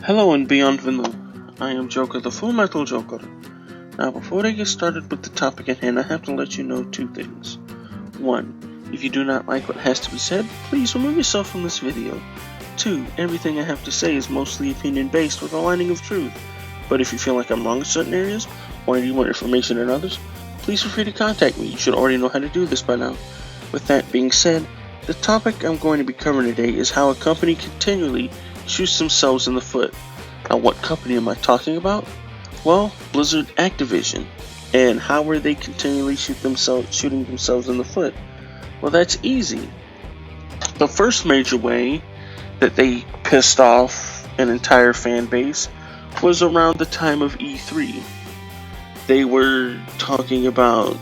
Hello and beyond Vanilla. I am Joker, the Full Metal Joker. Now, before I get started with the topic at hand, I have to let you know two things. One, if you do not like what has to be said, please remove yourself from this video. Two, everything I have to say is mostly opinion-based with a lining of truth. But if you feel like I'm wrong in certain areas, or need more information than others, please feel free to contact me. You should already know how to do this by now. With that being said, the topic I'm going to be covering today is how a company continually shoots themselves in the foot. Now, what company am I talking about? Well, Blizzard Activision. And how are they continually shooting themselves in the foot? Well, that's easy. The first major way that they pissed off an entire fan base was around the time of E3. They were talking about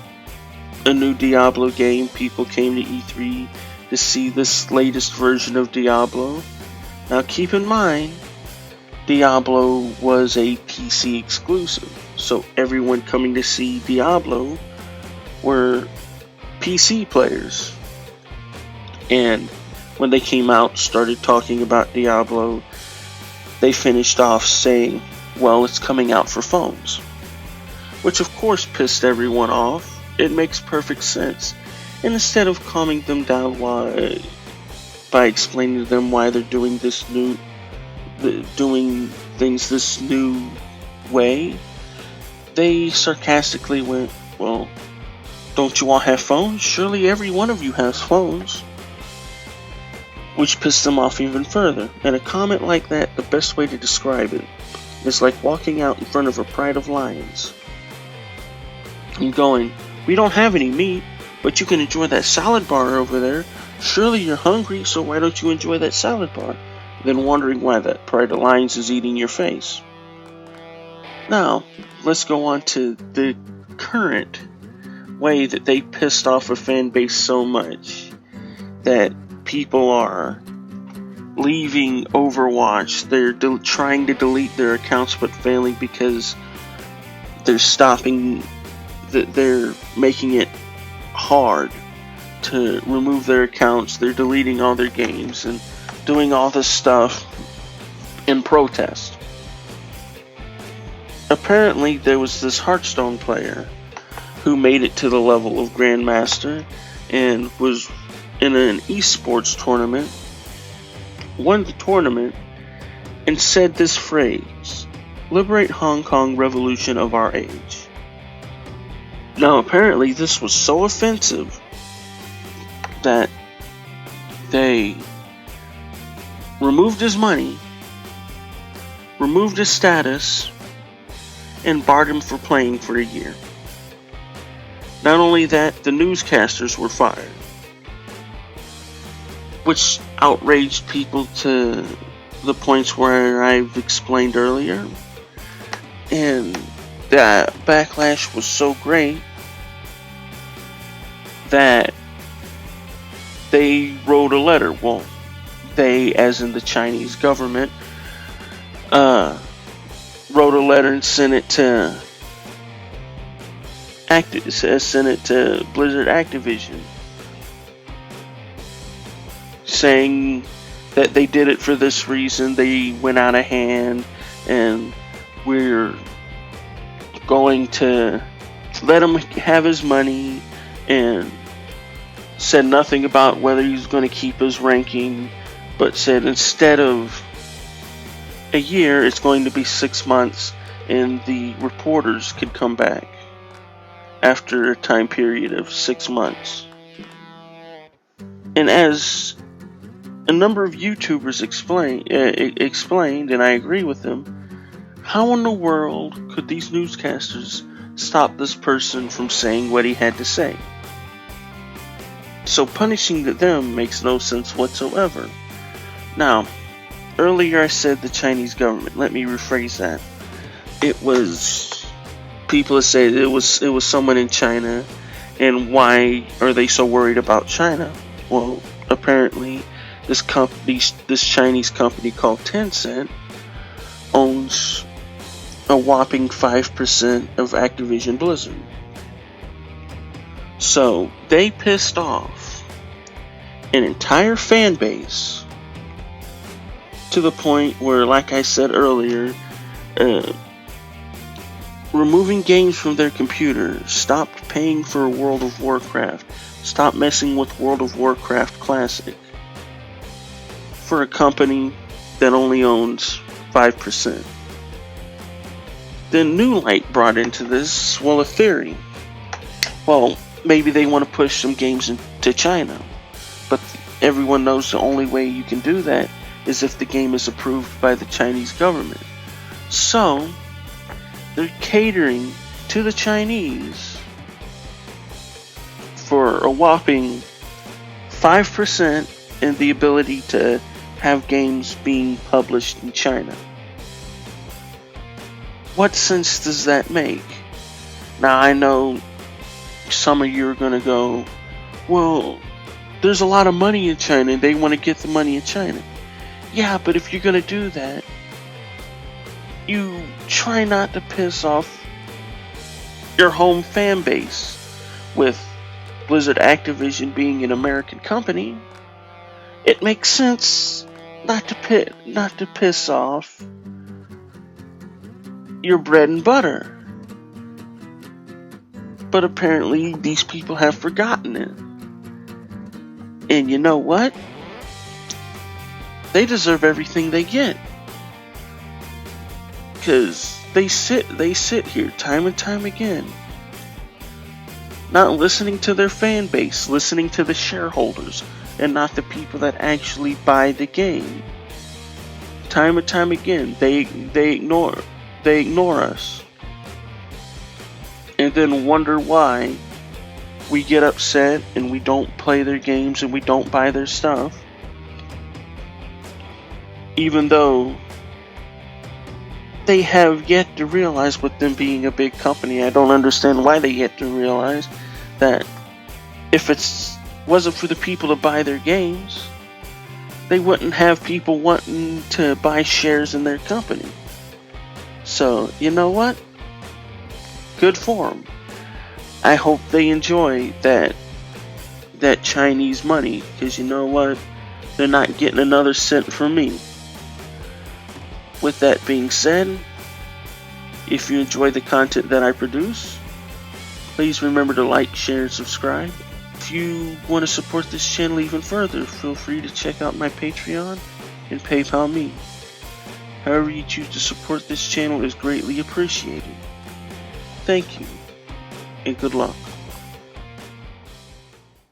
a new Diablo game. People came to E3 to see this latest version of Diablo. Now keep in mind, Diablo was a PC exclusive, so everyone coming to see Diablo were PC players. And when they came out, started talking about Diablo, they finished off saying, well, it's coming out for phones. Which of course pissed everyone off. It makes perfect sense. And instead of calming them down by explaining to them why they're doing things this new way, they sarcastically went, well, don't you all have phones? Surely every one of you has phones. Which pissed them off even further. And a comment like that, the best way to describe it is like walking out in front of a pride of lions and going, we don't have any meat, but you can enjoy that salad bar over there. Surely you're hungry, so why don't you enjoy that salad bar? Then wondering why that pride of lions is eating your face. Now, let's go on to the current way that they pissed off a fan base so much that people are leaving Overwatch. They're trying to delete their accounts but failing because they're making it hard to remove their accounts. They're deleting all their games and doing all this stuff in protest. Apparently there was this Hearthstone player who made it to the level of Grandmaster and was in an esports tournament, won the tournament, and said this phrase, "Liberate Hong Kong, revolution of our age." Now apparently this was so offensive that they removed his money, removed his status, and barred him for playing for a year. Not only that, the newscasters were fired, which outraged people to the points where I've explained earlier. And that backlash was so great that they wrote a letter. Well, they, as in the Chinese government, wrote a letter and sent it to Blizzard Activision, saying that they did it for this reason. They went out of hand, and we're going to let him have his money, and said nothing about whether he's going to keep his ranking, but said instead of a year, it's going to be 6 months, and the reporters could come back after a time period of 6 months. And as a number of YouTubers explained, and I agree with them, how in the world could these newscasters stop this person from saying what he had to say? So punishing them makes no sense whatsoever. Now, earlier I said the Chinese government. Let me rephrase that. It was, people say it was someone in China, and why are they so worried about China? Well, apparently this Chinese company called Tencent owns a whopping 5% of Activision Blizzard. So they pissed off an entire fan base to the point where, like I said earlier, removing games from their computer, stopped paying for World of Warcraft, stopped messing with World of Warcraft Classic for a company that only owns 5%. Then New Light brought into this, a theory. Well, maybe they want to push some games into China, but everyone knows the only way you can do that is if the game is approved by the Chinese government. So, they're catering to the Chinese for a whopping 5% in the ability to have games being published in China. What sense does that make? Now, I know some of you are going to go, well, there's a lot of money in China and they want to get the money in China. Yeah, but if you're going to do that, you try not to piss off your home fan base. With Blizzard Activision being an American company, it makes sense not to piss off your bread and butter. But apparently these people have forgotten it. And you know what? They deserve everything they get. Because they sit here time and time again, not listening to their fan base, listening to the shareholders, and not the people that actually buy the game. Time and time again, they ignore us, and then wonder why we get upset and we don't play their games and we don't buy their stuff, even though they have yet to realize, with them being a big company, I don't understand why they yet to realize that if it wasn't for the people to buy their games, they wouldn't have people wanting to buy shares in their company. So, you know what? Good for them. I hope they enjoy that Chinese money, because you know what? They're not getting another cent from me. With that being said, if you enjoy the content that I produce, please remember to like, share, and subscribe. If you want to support this channel even further, feel free to check out my Patreon and PayPal me. However you choose to support this channel is greatly appreciated. Thank you, and good luck.